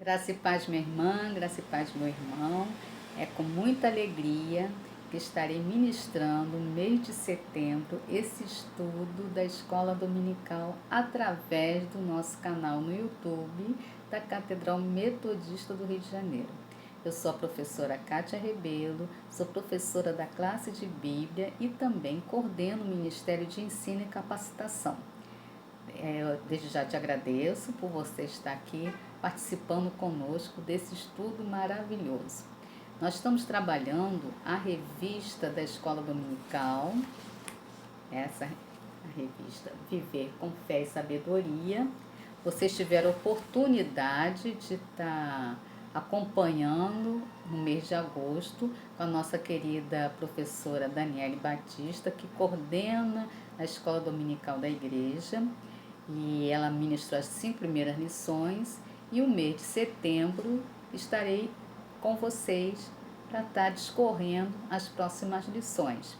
Graça e paz, minha irmã, graça e paz, meu irmão. É com muita alegria que estarei ministrando no mês de setembro esse estudo da Escola Dominical através do nosso canal no YouTube da Catedral Metodista do Rio de Janeiro. Eu sou a professora Kátia Rebelo, sou professora da classe de Bíblia e também coordeno o Ministério de Ensino e Capacitação. Eu desde já te agradeço por você estar aqui participando conosco desse estudo maravilhoso. Nós estamos trabalhando a revista da Escola Dominical, essa a revista Viver com Fé e Sabedoria. Vocês tiveram oportunidade de estar acompanhando no mês de agosto com a nossa querida professora Daniele Batista, que coordena a Escola Dominical da Igreja, e ela ministrou as 5 primeiras lições, e o mês de setembro estarei com vocês para estar discorrendo as próximas lições.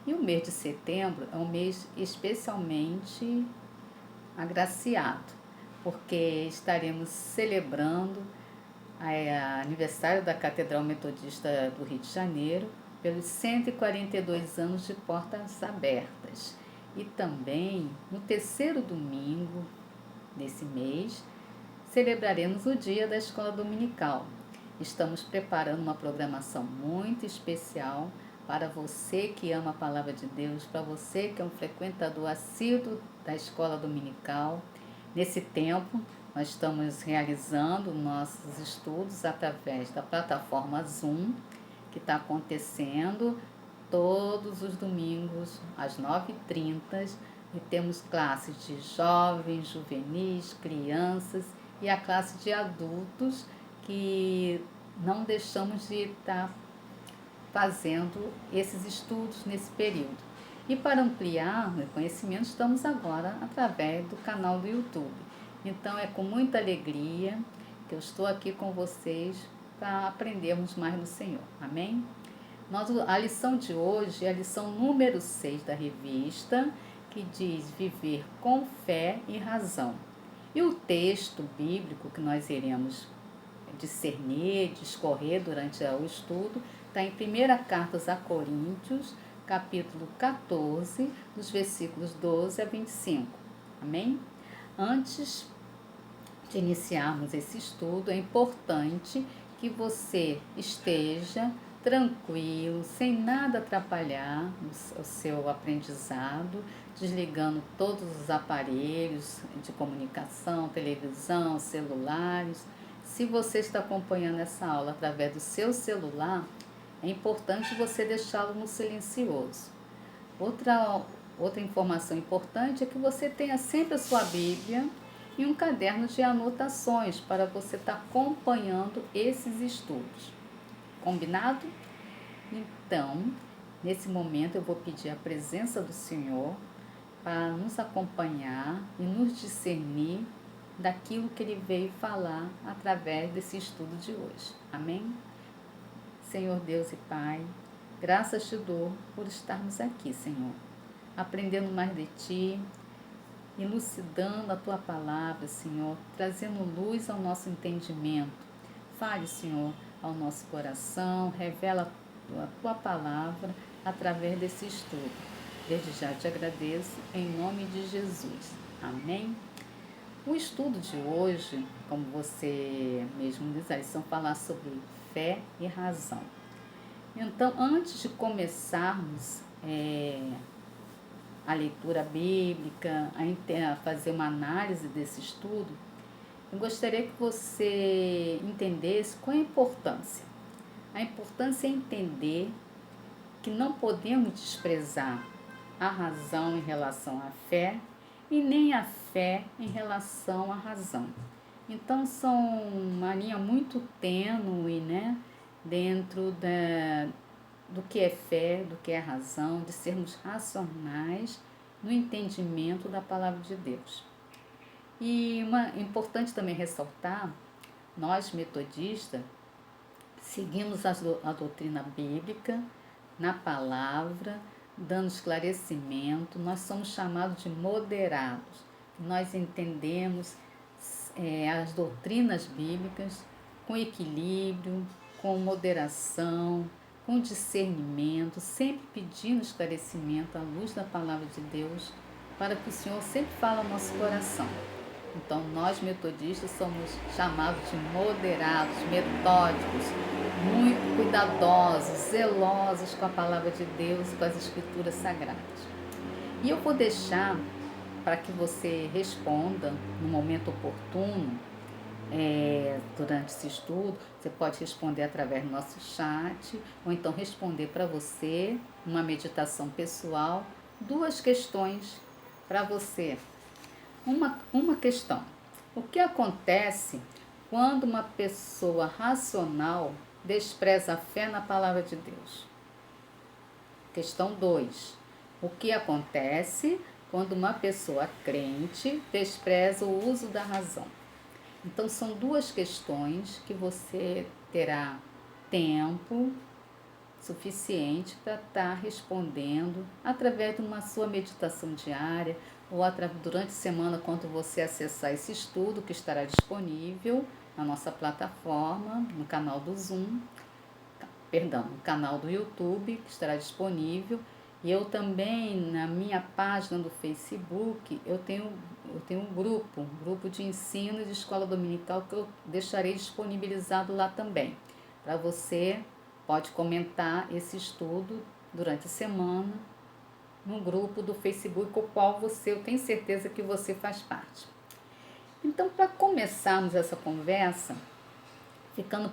E o mês de setembro é um mês especialmente agraciado, porque estaremos celebrando o aniversário da Catedral Metodista do Rio de Janeiro pelos 142 anos de portas abertas. E também, no terceiro domingo desse mês, celebraremos o Dia da Escola Dominical. Estamos preparando uma programação muito especial para você que ama a Palavra de Deus, para você que é um frequentador assíduo da Escola Dominical. Nesse tempo, nós estamos realizando nossos estudos através da plataforma Zoom, que está acontecendo todos os domingos às 9h30, e temos classes de jovens, juvenis, crianças e a classe de adultos, que não deixamos de estar fazendo esses estudos nesse período. E para ampliar o conhecimento, estamos agora através do canal do YouTube. Então é com muita alegria que eu estou aqui com vocês para aprendermos mais do Senhor. Amém? A lição de hoje é a lição número 6 da revista, que diz Viver com Fé e Razão. E o texto bíblico que nós iremos discernir, discorrer durante o estudo, está em 1ª Carta a Coríntios, capítulo 14, dos versículos 12 a 25. Amém? Antes de iniciarmos esse estudo, é importante que você esteja tranquilo, sem nada atrapalhar o seu aprendizado, desligando todos os aparelhos de comunicação, televisão, celulares. Se você está acompanhando essa aula através do seu celular, é importante você deixá-lo no silencioso. Outra informação importante é que você tenha sempre a sua Bíblia e um caderno de anotações para você estar acompanhando esses estudos. Combinado? Então, nesse momento eu vou pedir a presença do Senhor para nos acompanhar e nos discernir daquilo que Ele veio falar através desse estudo de hoje. Amém? Senhor Deus e Pai, graças te dou por estarmos aqui, Senhor, aprendendo mais de Ti, elucidando a Tua palavra, Senhor, trazendo luz ao nosso entendimento. Fale, Senhor, ao nosso coração, revela a Tua palavra através desse estudo. Desde já te agradeço, em nome de Jesus. Amém? O estudo de hoje, como você mesmo diz, a lição falar sobre fé e razão. Então, antes de começarmos a leitura bíblica, a fazer uma análise desse estudo, eu gostaria que você entendesse qual é a importância. A importância é entender que não podemos desprezar a razão em relação à fé e nem a fé em relação à razão. Então, são uma linha muito tênue, né, dentro do que é fé, do que é razão, de sermos racionais no entendimento da palavra de Deus. E importante também ressaltar, nós metodistas seguimos a doutrina bíblica na palavra, dando esclarecimento. Nós somos chamados de moderados. Nós entendemos as doutrinas bíblicas com equilíbrio, com moderação, com discernimento, sempre pedindo esclarecimento à luz da palavra de Deus, para que o Senhor sempre fale ao nosso coração. Então, nós metodistas somos chamados de moderados, metódicos, muito cuidadosos, zelosos com a palavra de Deus, com as escrituras sagradas. E eu vou deixar para que você responda no momento oportuno, durante esse estudo. Você pode responder através do nosso chat, ou então responder para você, uma meditação pessoal, 2 questões para você. Uma questão: o que acontece quando uma pessoa racional despreza a fé na palavra de Deus? Questão 2: o que acontece quando uma pessoa crente despreza o uso da razão? Então, são 2 questões que você terá tempo suficiente para estar respondendo através de uma sua meditação diária ou durante a semana, quando você acessar esse estudo, que estará disponível na nossa plataforma, no canal do Zoom, no canal do YouTube, que estará disponível. E eu também, na minha página do Facebook, eu tenho um grupo de ensino de escola dominical, que eu deixarei disponibilizado lá também. Para você, pode comentar esse estudo durante a semana no grupo do Facebook, o qual eu tenho certeza que você faz parte. Então, para começarmos essa conversa, ficando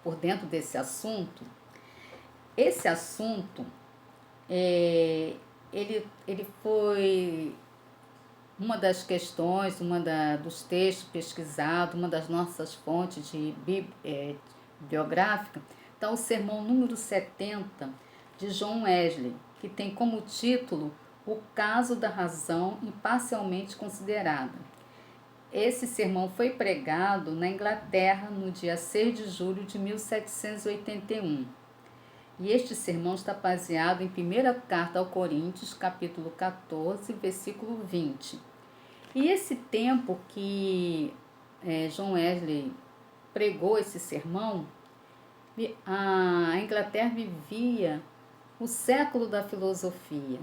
por dentro desse assunto, esse assunto, ele foi uma das questões, dos textos pesquisados, uma das nossas fontes biográficas. Então, o sermão número 70 de John Wesley, que tem como título O Caso da Razão Imparcialmente Considerada. Esse sermão foi pregado na Inglaterra no dia 6 de julho de 1781. E este sermão está baseado em 1ª carta aos Coríntios, capítulo 14, versículo 20. E esse tempo que John Wesley pregou esse sermão, a Inglaterra vivia o século da filosofia,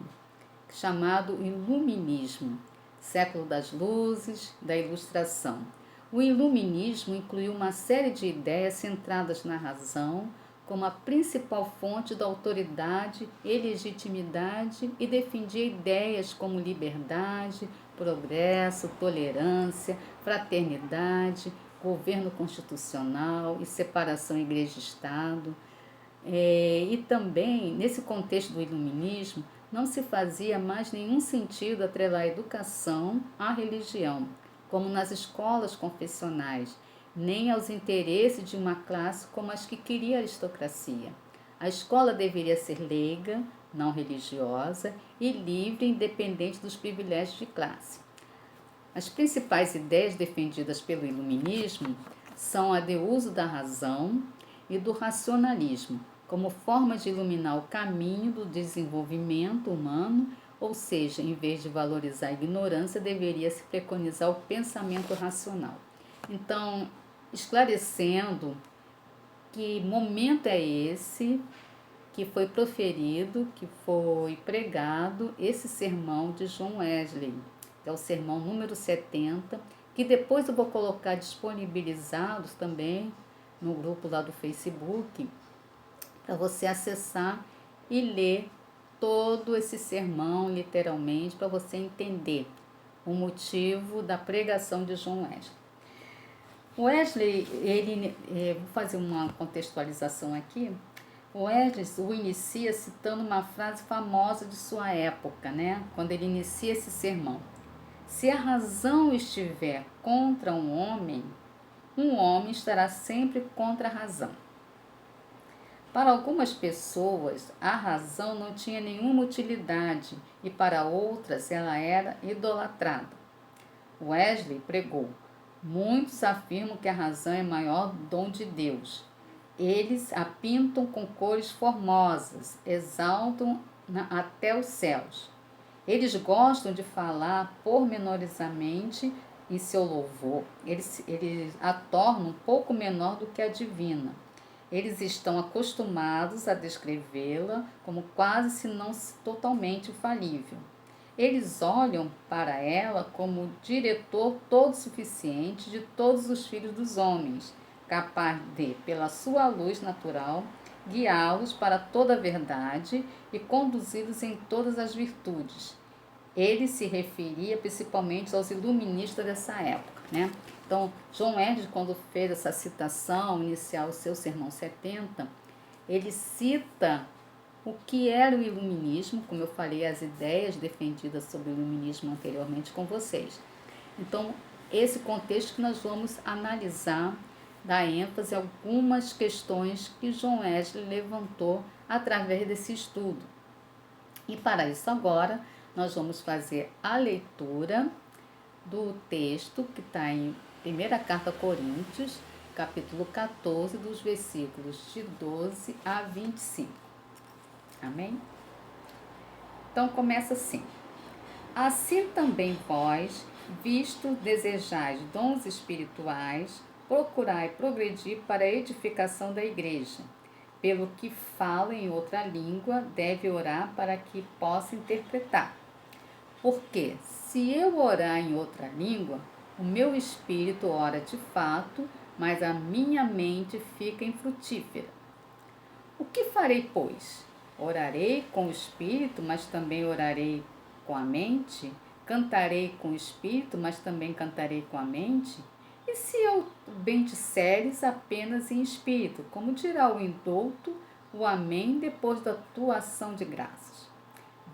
chamado Iluminismo, século das luzes, da ilustração. O Iluminismo incluiu uma série de ideias centradas na razão como a principal fonte da autoridade e legitimidade, e defendia ideias como liberdade, progresso, tolerância, fraternidade, governo constitucional e separação igreja e Estado. E também, nesse contexto do iluminismo, não se fazia mais nenhum sentido atrelar a educação à religião, como nas escolas confessionais, nem aos interesses de uma classe como as que queria a aristocracia. A escola deveria ser leiga, não religiosa, e livre e independente dos privilégios de classe. As principais ideias defendidas pelo iluminismo são a de uso da razão e do racionalismo, como forma de iluminar o caminho do desenvolvimento humano, ou seja, em vez de valorizar a ignorância, deveria se preconizar o pensamento racional. Então, esclarecendo que momento é esse que foi proferido, que foi pregado esse sermão de John Wesley, que é o sermão número 70, que depois eu vou colocar disponibilizados também no grupo lá do Facebook, para você acessar e ler todo esse sermão, literalmente, para você entender o motivo da pregação de John Wesley. Wesley, vou fazer uma contextualização aqui. Wesley o inicia citando uma frase famosa de sua época, né? Quando ele inicia esse sermão. Se a razão estiver contra um homem estará sempre contra a razão. Para algumas pessoas, a razão não tinha nenhuma utilidade e para outras ela era idolatrada. Wesley pregou: muitos afirmam que a razão é o maior dom de Deus. Eles a pintam com cores formosas, exaltam até os céus. Eles gostam de falar pormenorizadamente e seu louvor, eles a tornam um pouco menor do que a divina. Eles estão acostumados a descrevê-la como quase se não totalmente falível. Eles olham para ela como o diretor todo suficiente de todos os filhos dos homens, capaz de, pela sua luz natural, guiá-los para toda a verdade e conduzi-los em todas as virtudes. Ele se referia principalmente aos iluministas dessa época, né? Então, João Eddy, quando fez essa citação inicial, o seu Sermão 70, ele cita o que era o iluminismo, como eu falei, as ideias defendidas sobre o iluminismo anteriormente com vocês. Então, esse contexto que nós vamos analisar, dar ênfase a algumas questões que João Wesley levantou através desse estudo. E para isso agora, nós vamos fazer a leitura do texto que está em 1ª Carta a Coríntios, capítulo 14, dos versículos de 12 a 25. Amém? Então começa assim: assim também vós, visto desejais dons espirituais, procurai progredir para a edificação da igreja. Pelo que fala em outra língua, deve orar para que possa interpretar. Porque se eu orar em outra língua, o meu espírito ora de fato, mas a minha mente fica infrutífera. O que farei, pois? Orarei com o espírito, mas também orarei com a mente? Cantarei com o espírito, mas também cantarei com a mente? E se eu bem disseres apenas em espírito, como dirá o indouto, o amém depois da tua ação de graças?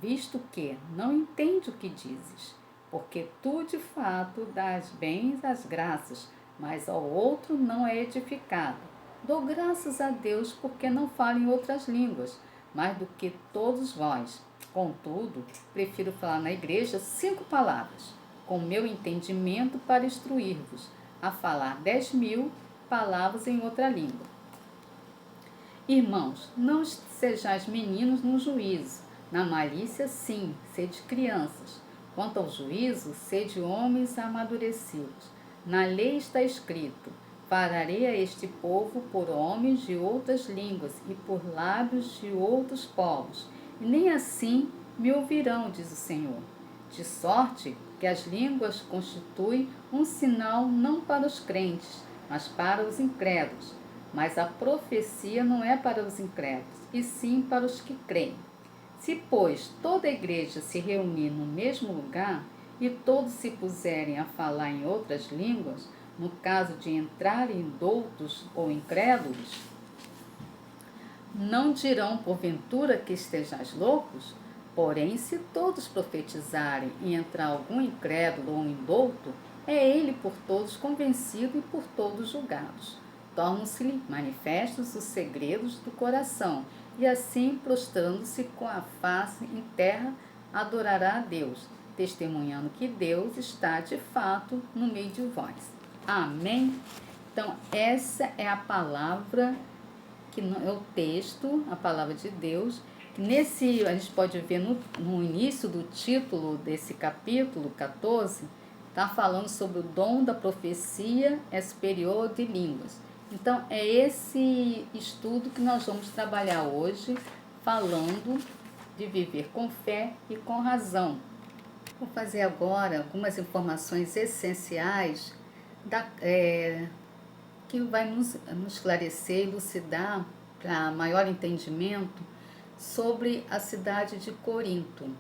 Visto que não entende o que dizes, porque tu de fato dás bens às graças, mas ao outro não é edificado. Dou graças a Deus porque não falo em outras línguas, mais do que todos vós. Contudo, prefiro falar na igreja 5 palavras, com meu entendimento para instruir-vos, a falar 10.000 palavras em outra língua. Irmãos, não sejais meninos no juízo. Na malícia, sim, sede crianças. Quanto ao juízo, sede homens amadurecidos. Na lei está escrito: farei a este povo por homens de outras línguas e por lábios de outros povos, e nem assim me ouvirão, diz o Senhor. De sorte que as línguas constituem um sinal não para os crentes, mas para os incrédulos. Mas a profecia não é para os incrédulos, e sim para os que creem. Se, pois, toda a igreja se reunir no mesmo lugar e todos se puserem a falar em outras línguas, no caso de entrarem doutos ou incrédulos, não dirão porventura que estejais loucos? Porém, se todos profetizarem e entrar algum incrédulo ou indouto, é ele por todos convencido e por todos julgados. Tornam-se-lhe manifestos os segredos do coração, e assim, prostrando-se com a face em terra, adorará a Deus, testemunhando que Deus está de fato no meio de vós. Amém? Então, essa é a palavra, que é o texto, a palavra de Deus. A gente pode ver no início do título desse capítulo 14, está falando sobre o dom da profecia superior de línguas. Então, é esse estudo que nós vamos trabalhar hoje, falando de viver com fé e com razão. Vou fazer agora algumas informações essenciais que vai nos esclarecer e elucidar para maior entendimento sobre a cidade de Corinto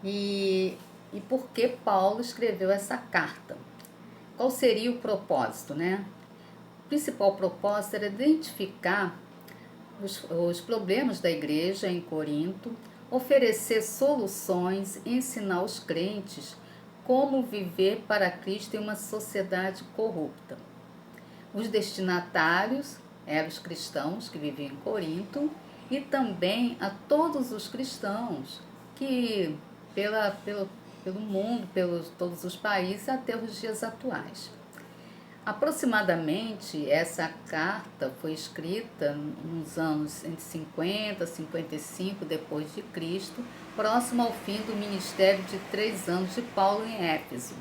e por que Paulo escreveu essa carta. Qual seria o propósito, né? O principal propósito era identificar os problemas da igreja em Corinto, oferecer soluções, ensinar os crentes como viver para Cristo em uma sociedade corrupta. Os destinatários eram os cristãos que viviam em Corinto e também a todos os cristãos que pelo mundo, pelos todos os países até os dias atuais. Aproximadamente, essa carta foi escrita nos anos entre 50 e 55 depois de Cristo, próximo ao fim do ministério de 3 anos de Paulo em Éfeso.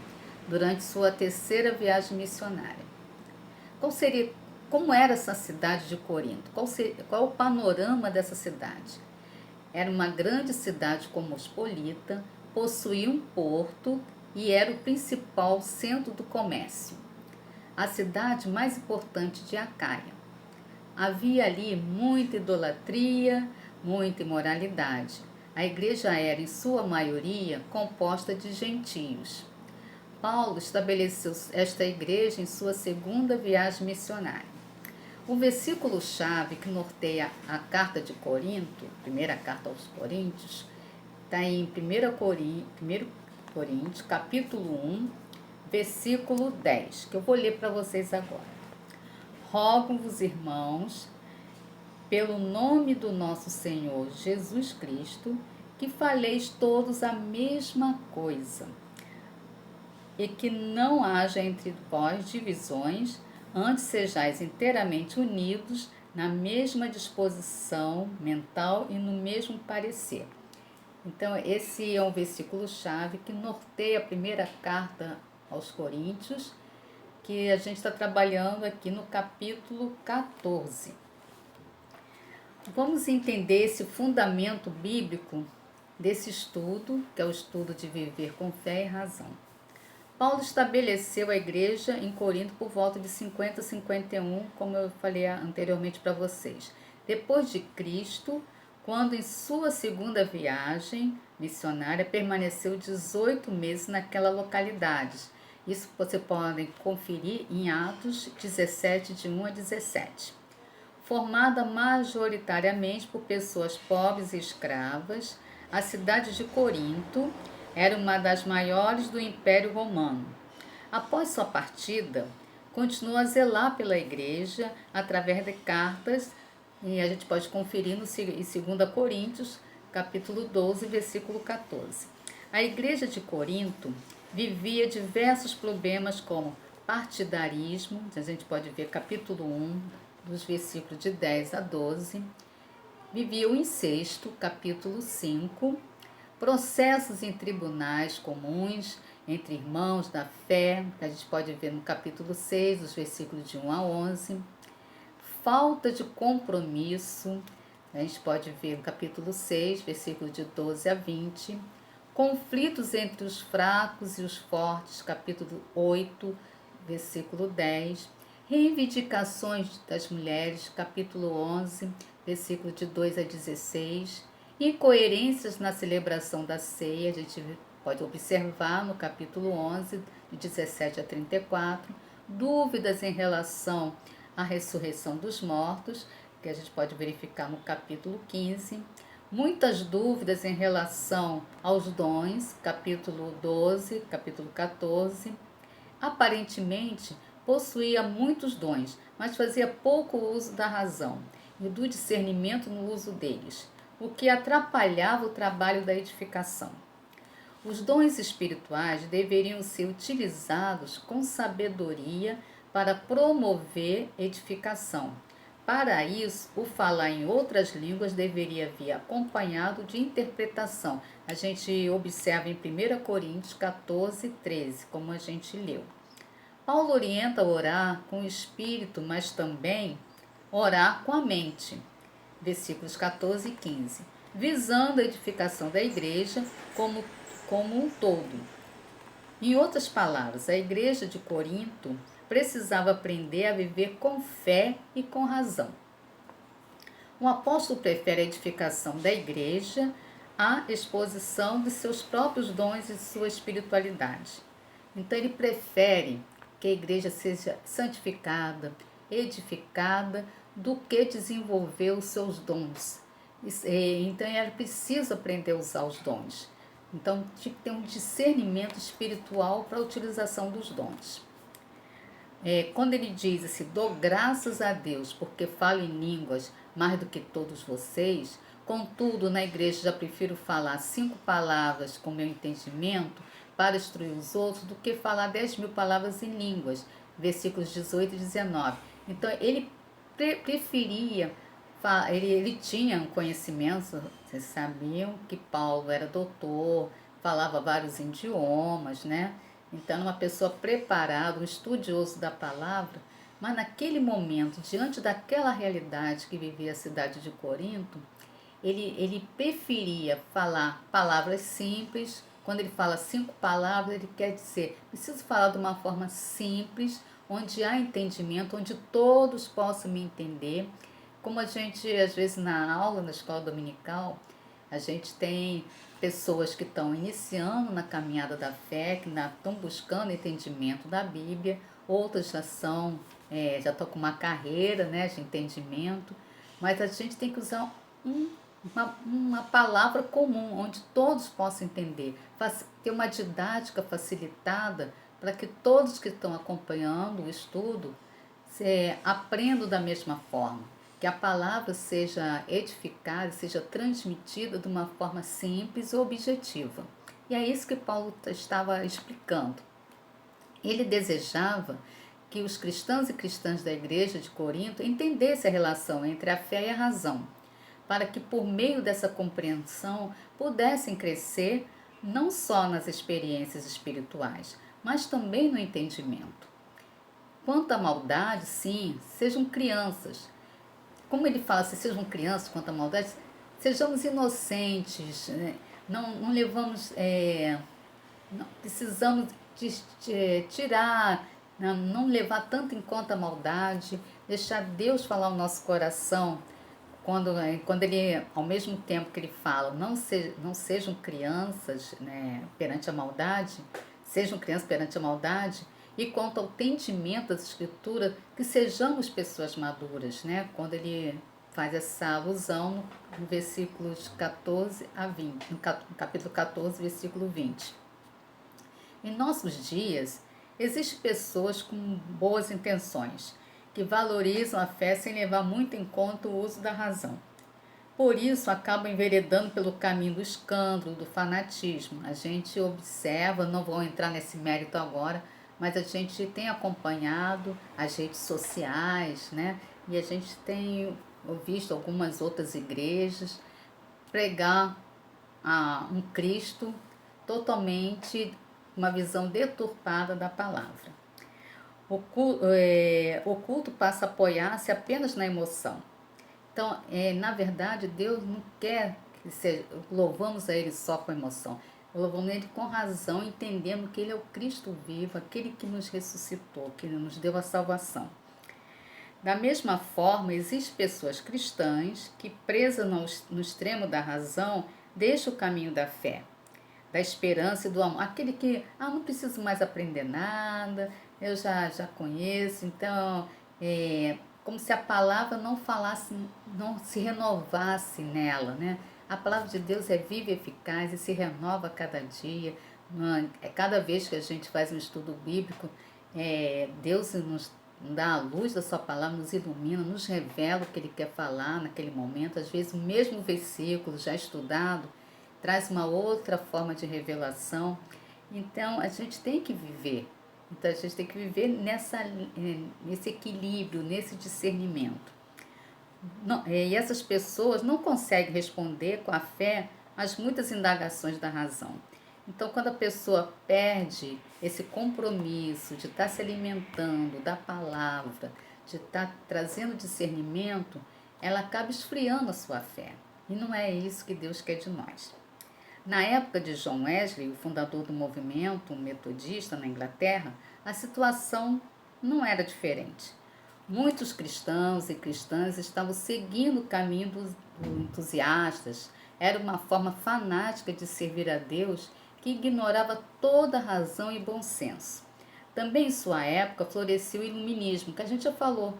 durante sua terceira viagem missionária. Como era essa cidade de Corinto? Qual o panorama dessa cidade? Era uma grande cidade cosmopolita, possuía um porto e era o principal centro do comércio. A cidade mais importante de Acaia. Havia ali muita idolatria, muita imoralidade. A igreja era, em sua maioria, composta de gentios. Paulo estabeleceu esta igreja em sua segunda viagem missionária. O versículo-chave que norteia a carta de Corinto, primeira carta aos Coríntios, está em 1 Coríntios, capítulo 1, versículo 10, que eu vou ler para vocês agora. Rogo-vos, irmãos, pelo nome do nosso Senhor Jesus Cristo, que faleis todos a mesma coisa, e que não haja entre vós divisões, antes sejais inteiramente unidos na mesma disposição mental e no mesmo parecer. Então, esse é um versículo-chave que norteia a primeira carta aos Coríntios, que a gente está trabalhando aqui no capítulo 14. Vamos entender esse fundamento bíblico desse estudo, que é o estudo de viver com fé e razão. Paulo estabeleceu a igreja em Corinto por volta de 50 a 51, como eu falei anteriormente para vocês. Depois de Cristo, quando em sua segunda viagem missionária permaneceu 18 meses naquela localidade. Isso você pode conferir em Atos 17, de 1 a 17. Formada majoritariamente por pessoas pobres e escravas, a cidade de Corinto era uma das maiores do Império Romano. Após sua partida, continuou a zelar pela igreja através de cartas, e a gente pode conferir em 2 Coríntios, capítulo 12, versículo 14. A igreja de Corinto vivia diversos problemas como partidarismo, a gente pode ver capítulo 1, dos versículos de 10 a 12. Vivia o incesto, capítulo 5. Processos em tribunais comuns entre irmãos da fé, que a gente pode ver no capítulo 6, dos versículos de 1 a 11. Falta de compromisso, a gente pode ver no capítulo 6, versículos de 12 a 20. Conflitos entre os fracos e os fortes, capítulo 8, versículo 10. Reivindicações das mulheres, capítulo 11, versículo de 2 a 16. Incoerências na celebração da ceia, a gente pode observar no capítulo 11, de 17 a 34. Dúvidas em relação à ressurreição dos mortos, que a gente pode verificar no capítulo 15. Muitas dúvidas em relação aos dons, capítulo 12, capítulo 14. Aparentemente, possuía muitos dons, mas fazia pouco uso da razão e do discernimento no uso deles, o que atrapalhava o trabalho da edificação. Os dons espirituais deveriam ser utilizados com sabedoria para promover edificação. Para isso, o falar em outras línguas deveria vir acompanhado de interpretação. A gente observa em 1 Coríntios 14, 13, como a gente leu. Paulo orienta a orar com o espírito, mas também orar com a mente. Versículos 14 e 15. Visando a edificação da igreja como um todo. Em outras palavras, a igreja de Corinto precisava aprender a viver com fé e com razão. O apóstolo prefere a edificação da igreja à exposição de seus próprios dons e sua espiritualidade. Então ele prefere que a igreja seja santificada, edificada, do que desenvolver os seus dons. Então ela precisa aprender a usar os dons. Então tinha que ter um discernimento espiritual para a utilização dos dons. Quando ele diz assim, dou graças a Deus porque falo em línguas mais do que todos vocês, contudo na igreja já prefiro falar 5 palavras com meu entendimento para instruir os outros do que falar 10.000 palavras em línguas, versículos 18 e 19. Então ele preferia, ele tinha um conhecimento, vocês sabiam que Paulo era doutor, falava vários idiomas, né? Então, uma pessoa preparada, um estudioso da palavra, mas naquele momento, diante daquela realidade que vivia a cidade de Corinto, ele preferia falar palavras simples. Quando ele fala 5 palavras, ele quer dizer, preciso falar de uma forma simples, onde há entendimento, onde todos possam me entender. Como a gente, às vezes, na aula, na escola dominical, a gente tem pessoas que estão iniciando na caminhada da fé, que estão buscando entendimento da Bíblia, outras já estão com uma carreira, né, de entendimento, mas a gente tem que usar uma palavra comum, onde todos possam entender, ter uma didática facilitada para que todos que estão acompanhando o estudo aprendam da mesma forma, que a palavra seja edificada, seja transmitida de uma forma simples e objetiva. E é isso que Paulo estava explicando. Ele desejava que os cristãos e cristãs da igreja de Corinto entendessem a relação entre a fé e a razão, para que por meio dessa compreensão pudessem crescer não só nas experiências espirituais, mas também no entendimento. Quanto à maldade, sim, sejam crianças. Como ele fala, se sejam crianças quanto à maldade, sejamos inocentes, né? Não levamos, não precisamos tirar, não levar tanto em conta a maldade, deixar Deus falar o nosso coração. Quando ele, ao mesmo tempo que ele fala, não sejam crianças, né, perante a maldade, sejam crianças perante a maldade, e quanto ao entendimento das escrituras, que sejamos pessoas maduras, né, quando ele faz essa alusão no versículos 14 a 20, no capítulo 14, versículo 20. Em nossos dias, existem pessoas com boas intenções, que valorizam a fé sem levar muito em conta o uso da razão. Por isso, acabam enveredando pelo caminho do escândalo, do fanatismo. A gente observa, não vou entrar nesse mérito agora, mas a gente tem acompanhado as redes sociais, né? E a gente tem visto algumas outras igrejas pregar um Cristo totalmente uma visão deturpada da palavra. O culto passa a apoiar-se apenas na emoção. Então, na verdade, Deus não quer que louvamos a Ele só com emoção. Louvamos Ele com razão, entendendo que Ele é o Cristo vivo, aquele que nos ressuscitou, que nos deu a salvação. Da mesma forma, existem pessoas cristãs que, presas no extremo da razão, deixam o caminho da fé, da esperança e do amor. Aquele que, não preciso mais aprender nada, eu já conheço, então, como se a palavra não falasse, não se renovasse nela, né? A palavra de Deus é viva e eficaz e se renova a cada dia. Cada vez que a gente faz um estudo bíblico, Deus nos dá a luz da sua palavra, nos ilumina, nos revela o que Ele quer falar naquele momento. Às vezes o mesmo versículo já estudado traz uma outra forma de revelação. Então a gente tem que viver. Então a gente tem que viver nesse equilíbrio, nesse discernimento. E essas pessoas não conseguem responder com a fé às muitas indagações da razão. Então, quando a pessoa perde esse compromisso de estar se alimentando da palavra, de estar trazendo discernimento, ela acaba esfriando a sua fé. E não é isso que Deus quer de nós. Na época de John Wesley, o fundador do movimento metodista na Inglaterra, a situação não era diferente. Muitos cristãos e cristãs estavam seguindo o caminho dos entusiastas. Era uma forma fanática de servir a Deus que ignorava toda razão e bom senso. Também em sua época floresceu o iluminismo, que a gente já falou,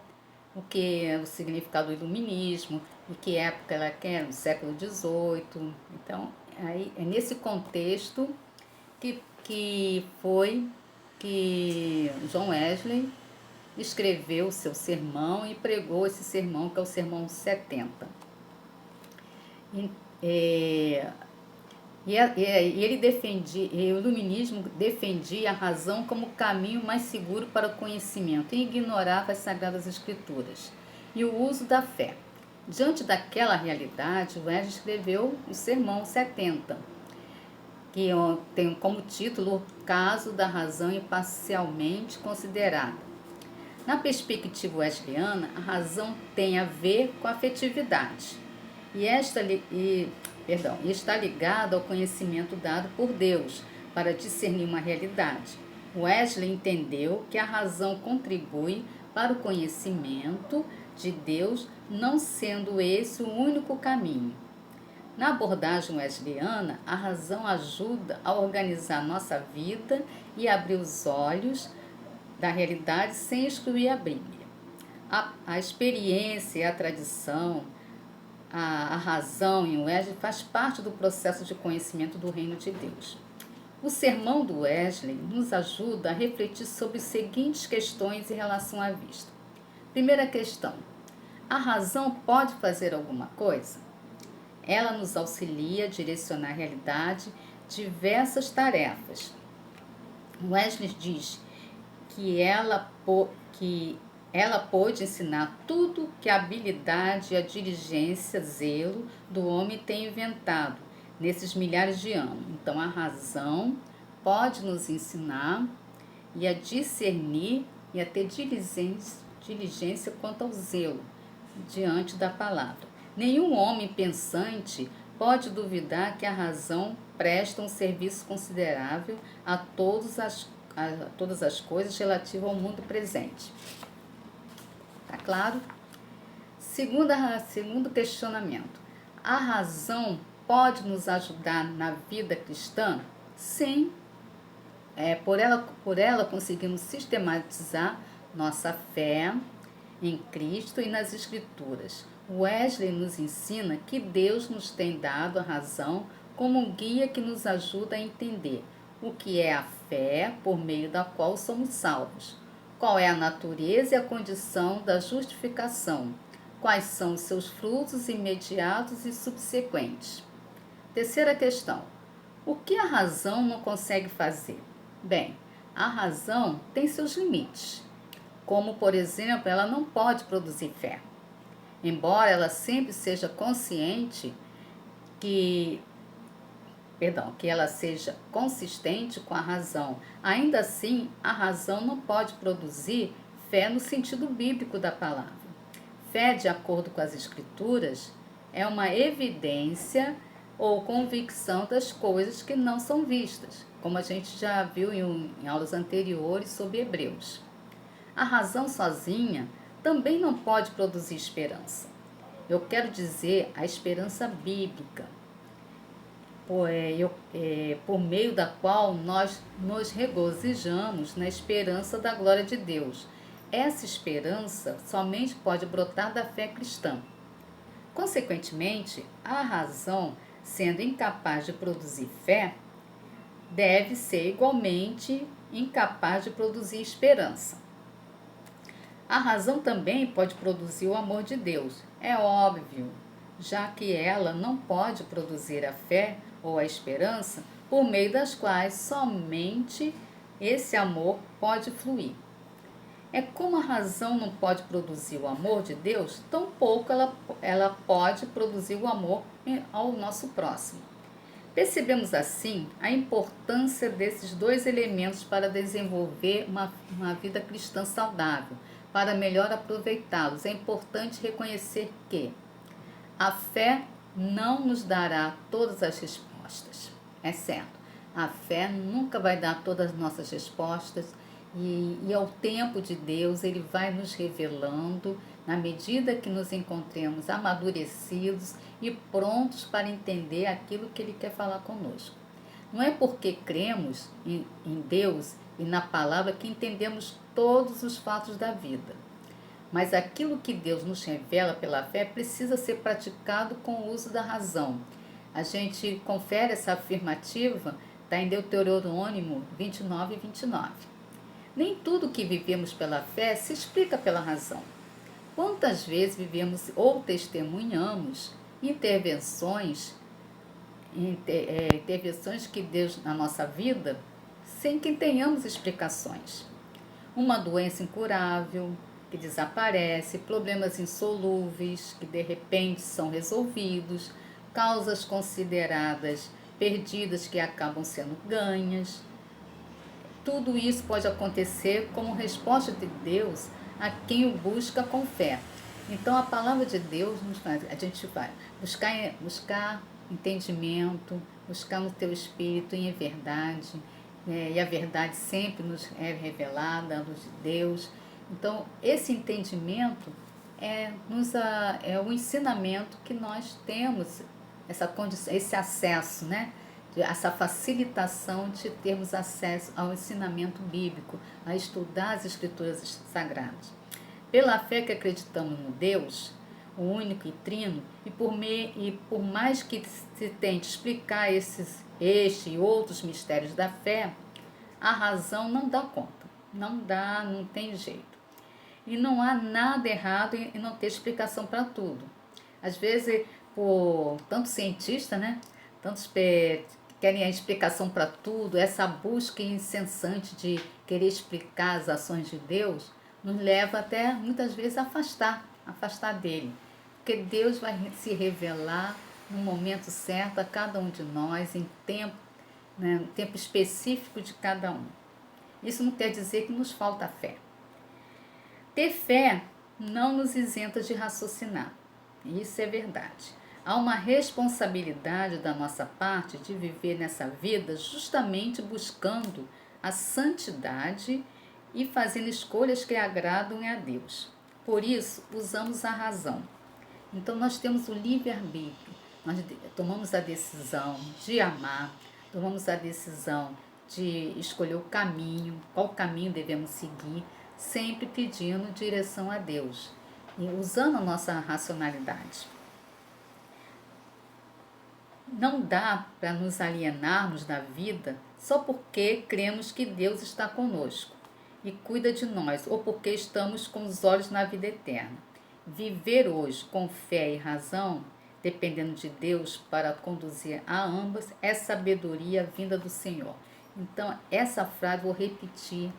o que é o significado do iluminismo, e que época ela quer, no século XVIII. Então, aí, é nesse contexto que foi que John Wesley escreveu o seu sermão e pregou esse sermão, que é o Sermão 70. E ele defendia, o iluminismo defendia a razão como o caminho mais seguro para o conhecimento e ignorava as sagradas escrituras e o uso da fé. Diante daquela realidade, Wesley escreveu o Sermão 70, que tem como título O Caso da Razão Imparcialmente Considerada. Na perspectiva wesleyana, a razão tem a ver com a afetividade e está ligada ao conhecimento dado por Deus para discernir uma realidade. Wesley entendeu que a razão contribui para o conhecimento de Deus, não sendo esse o único caminho. Na abordagem wesleyana, a razão ajuda a organizar nossa vida e abrir os olhos da realidade sem excluir a Bíblia. A experiência e a tradição, a razão em Wesley faz parte do processo de conhecimento do reino de Deus. O sermão do Wesley nos ajuda a refletir sobre as seguintes questões em relação à vista. Primeira questão: a razão pode fazer alguma coisa? Ela nos auxilia a direcionar a realidade diversas tarefas. Wesley diz que ela pôde ensinar tudo que a habilidade, a diligência, zelo do homem tem inventado nesses milhares de anos. Então, a razão pode nos ensinar e a discernir e a ter diligência quanto ao zelo diante da palavra. Nenhum homem pensante pode duvidar que a razão presta um serviço considerável a todas as coisas relativas ao mundo presente. Tá claro? Segundo questionamento. A razão pode nos ajudar na vida cristã? Sim. Por ela conseguimos sistematizar nossa fé em Cristo e nas Escrituras. Wesley nos ensina que Deus nos tem dado a razão como um guia que nos ajuda a entender o que é a fé por meio da qual somos salvos, qual é a natureza e a condição da justificação, quais são os seus frutos imediatos e subsequentes. Terceira questão: o que a razão não consegue fazer? Bem, a razão tem seus limites, como, por exemplo, ela não pode produzir fé. Embora ela sempre seja consciente que ela seja consistente com a razão, ainda assim, a razão não pode produzir fé no sentido bíblico da palavra. Fé, de acordo com as Escrituras, é uma evidência ou convicção das coisas que não são vistas, como a gente já viu em aulas anteriores sobre Hebreus. A razão sozinha também não pode produzir esperança. Eu quero dizer a esperança bíblica, por meio da qual nós nos regozijamos na esperança da glória de Deus. Essa esperança somente pode brotar da fé cristã. Consequentemente, a razão, sendo incapaz de produzir fé, deve ser igualmente incapaz de produzir esperança. A razão também pode produzir o amor de Deus, é óbvio, já que ela não pode produzir a fé ou a esperança por meio das quais somente esse amor pode fluir. É como a razão não pode produzir o amor de Deus, tampouco ela pode produzir o amor ao nosso próximo. Percebemos assim a importância desses dois elementos para desenvolver uma vida cristã saudável. Para melhor aproveitá-los, é importante reconhecer que a fé não nos dará todas as respostas. É certo, a fé nunca vai dar todas as nossas respostas e ao tempo de Deus Ele vai nos revelando na medida que nos encontremos amadurecidos e prontos para entender aquilo que Ele quer falar conosco. Não é porque cremos em Deus e na palavra que entendemos todos os fatos da vida. Mas aquilo que Deus nos revela pela fé precisa ser praticado com o uso da razão. A gente confere essa afirmativa, está em Deuteronômio 29 e 29. Nem tudo que vivemos pela fé se explica pela razão. Quantas vezes vivemos ou testemunhamos intervenções que Deus na nossa vida sem que tenhamos explicações. Uma doença incurável que desaparece, problemas insolúveis que de repente são resolvidos, causas consideradas perdidas que acabam sendo ganhas. Tudo isso pode acontecer como resposta de Deus a quem o busca com fé. Então a palavra de Deus nos faz, a gente vai buscar entendimento, buscar no teu espírito em verdade, e a verdade sempre nos é revelada, a luz de Deus. Então esse entendimento é o ensinamento que nós temos, essa condição, esse acesso, né? Essa facilitação de termos acesso ao ensinamento bíblico, a estudar as escrituras sagradas. Pela fé que acreditamos no Deus, o único e trino, e por mais que se tente explicar este e outros mistérios da fé, a razão não dá conta, não tem jeito. E não há nada errado em não ter explicação para tudo. Às vezes, por tanto cientista, né? Tantos querem a explicação para tudo, essa busca incessante de querer explicar as ações de Deus, nos leva até, muitas vezes, a afastar dele. Porque Deus vai se revelar no momento certo a cada um de nós, em tempo, né, um tempo específico de cada um. Isso não quer dizer que nos falta fé. Ter fé não nos isenta de raciocinar. Isso é verdade. Há uma responsabilidade da nossa parte de viver nessa vida justamente buscando a santidade e fazendo escolhas que agradam a Deus. Por isso, usamos a razão. Então, nós temos o livre-arbítrio. Nós tomamos a decisão de amar, tomamos a decisão de escolher o caminho, qual caminho devemos seguir, sempre pedindo direção a Deus e usando a nossa racionalidade. Não dá para nos alienarmos da vida só porque cremos que Deus está conosco e cuida de nós, ou porque estamos com os olhos na vida eterna. Viver hoje com fé e razão, dependendo de Deus para conduzir a ambas, é sabedoria vinda do Senhor. Então, essa frase, vou repetir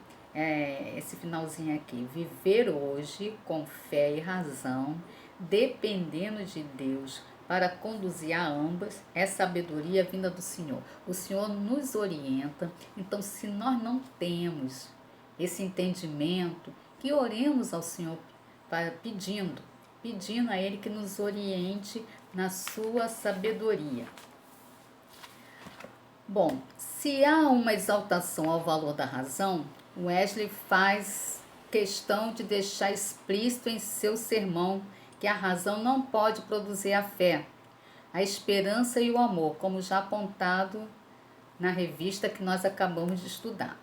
esse finalzinho aqui. Viver hoje com fé e razão, dependendo de Deus para conduzir a ambas, é sabedoria vinda do Senhor. O Senhor nos orienta. Então, se nós não temos esse entendimento, que oremos ao Senhor pedindo a Ele que nos oriente na sua sabedoria. Bom, se há uma exaltação ao valor da razão, Wesley faz questão de deixar explícito em seu sermão que a razão não pode produzir a fé, a esperança e o amor, como já apontado na revista que nós acabamos de estudar.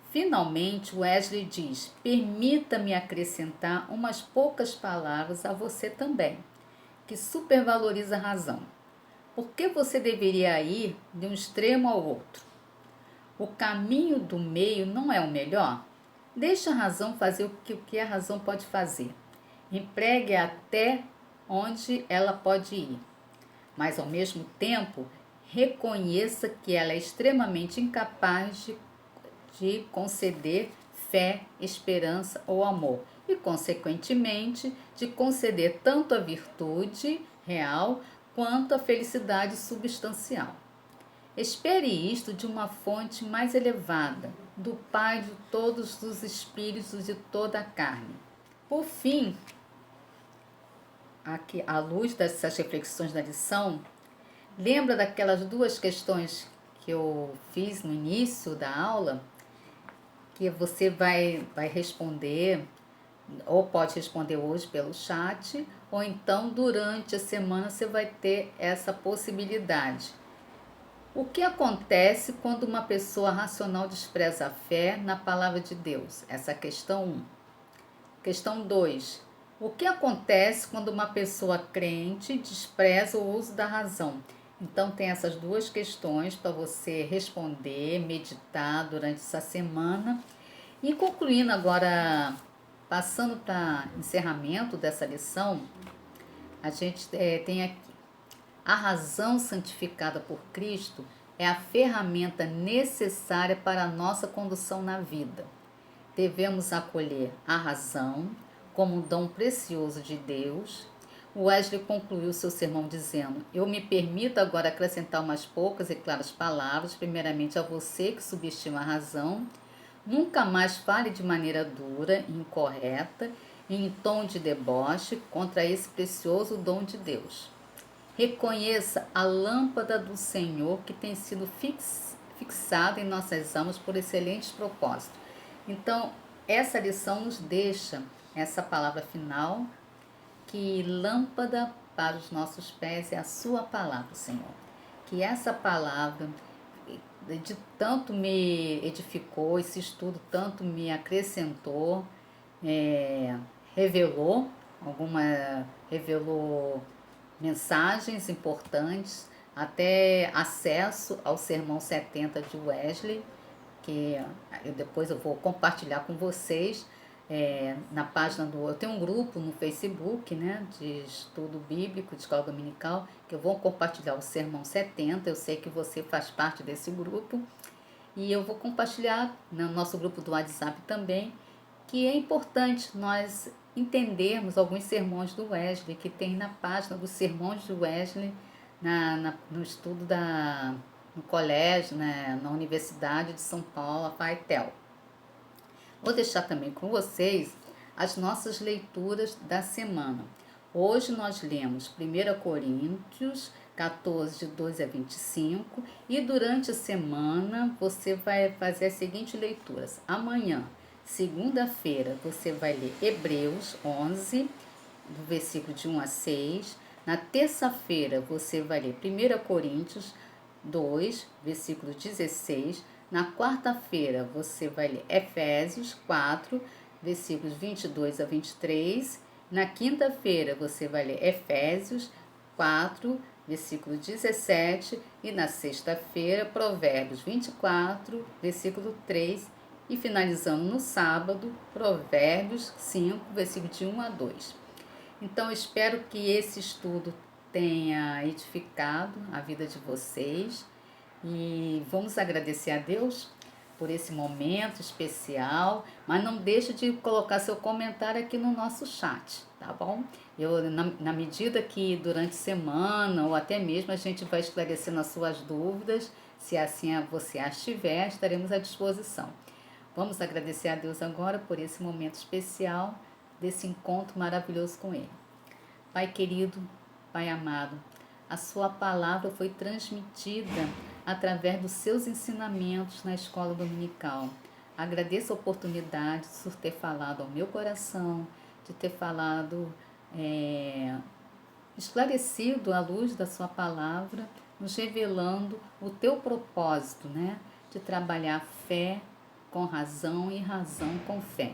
Finalmente, Wesley diz: permita-me acrescentar umas poucas palavras a você também, que supervaloriza a razão. Por que você deveria ir de um extremo ao outro? O caminho do meio não é o melhor? Deixe a razão fazer o que a razão pode fazer. Empregue até onde ela pode ir. Mas, ao mesmo tempo, reconheça que ela é extremamente incapaz de conceder fé, esperança ou amor. E, consequentemente, de conceder tanto a virtude real quanto a felicidade substancial. Espere isto de uma fonte mais elevada, do Pai de todos os espíritos de toda a carne. Por fim, aqui, à luz dessas reflexões da lição, lembra daquelas duas questões que eu fiz no início da aula, que você vai responder, ou pode responder hoje pelo chat, ou então durante a semana você vai ter essa possibilidade. O que acontece quando uma pessoa racional despreza a fé na palavra de Deus? Essa é a questão 1. Questão 2. O que acontece quando uma pessoa crente despreza o uso da razão? Então, tem essas duas questões para você responder, meditar durante essa semana. E concluindo agora, passando para encerramento dessa lição, a gente tem aqui: a razão santificada por Cristo é a ferramenta necessária para a nossa condução na vida. Devemos acolher a razão como um dom precioso de Deus, O Wesley concluiu seu sermão dizendo: Eu me permito agora acrescentar umas poucas e claras palavras, primeiramente a você que subestima a razão. Nunca mais fale de maneira dura, incorreta, em tom de deboche contra esse precioso dom de Deus. Reconheça a lâmpada do Senhor que tem sido fixada em nossas almas por excelentes propósitos. Então, essa lição nos deixa essa palavra final, que lâmpada para os nossos pés é a sua palavra, Senhor. Que essa palavra de tanto me edificou, esse estudo tanto me acrescentou, revelou revelou mensagens importantes, até acesso ao Sermão 70 de Wesley, que depois eu vou compartilhar com vocês na página do... Eu tenho um grupo no Facebook, né, de estudo bíblico, de escola dominical, que eu vou compartilhar o Sermão 70, eu sei que você faz parte desse grupo, e eu vou compartilhar no nosso grupo do WhatsApp também, que é importante nós entendermos alguns sermões do Wesley, que tem na página dos sermões do Wesley, no estudo no colégio, né, na Universidade de São Paulo, a FAITEL. Vou deixar também com vocês as nossas leituras da semana. Hoje nós lemos 1 Coríntios 14, de 12 a 25, e durante a semana você vai fazer as seguintes leituras. Amanhã, segunda-feira, você vai ler Hebreus 11, do versículo de 1 a 6. Na terça-feira, você vai ler 1 Coríntios 2, versículo 16. Na quarta-feira, você vai ler Efésios 4, versículos 22 a 23. Na quinta-feira, você vai ler Efésios 4, versículo 17. E na sexta-feira, Provérbios 24, versículo 3. E finalizando no sábado, Provérbios 5, versículo de 1 a 2. Então, espero que esse estudo tenha edificado a vida de vocês. E vamos agradecer a Deus por esse momento especial, mas não deixe de colocar seu comentário aqui no nosso chat, tá bom? Na medida que durante a semana ou até mesmo a gente vai esclarecendo as suas dúvidas, se assim você as tiver, estaremos à disposição. Vamos agradecer a Deus agora por esse momento especial, desse encontro maravilhoso com Ele. Pai querido, Pai amado, a sua palavra foi transmitida através dos seus ensinamentos na escola dominical. Agradeço a oportunidade de o Senhor ter falado ao meu coração, de ter falado, esclarecido à luz da sua palavra, nos revelando o teu propósito, né? De trabalhar fé com razão e razão com fé.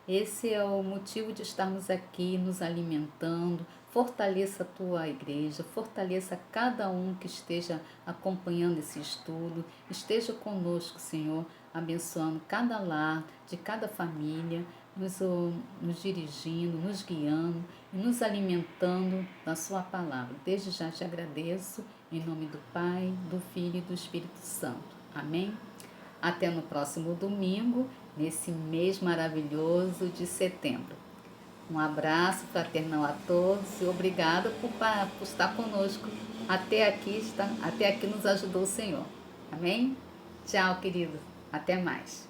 Esse é o motivo de estarmos aqui nos alimentando. Fortaleça a tua igreja, fortaleça cada um que esteja acompanhando esse estudo. Esteja conosco, Senhor, abençoando cada lar, de cada família, nos dirigindo, nos guiando e nos alimentando da sua palavra. Desde já te agradeço, em nome do Pai, do Filho e do Espírito Santo. Amém? Até no próximo domingo, nesse mês maravilhoso de setembro. Um abraço fraternal a todos e obrigada por estar conosco. Até aqui nos ajudou o Senhor. Amém? Tchau, querido. Até mais.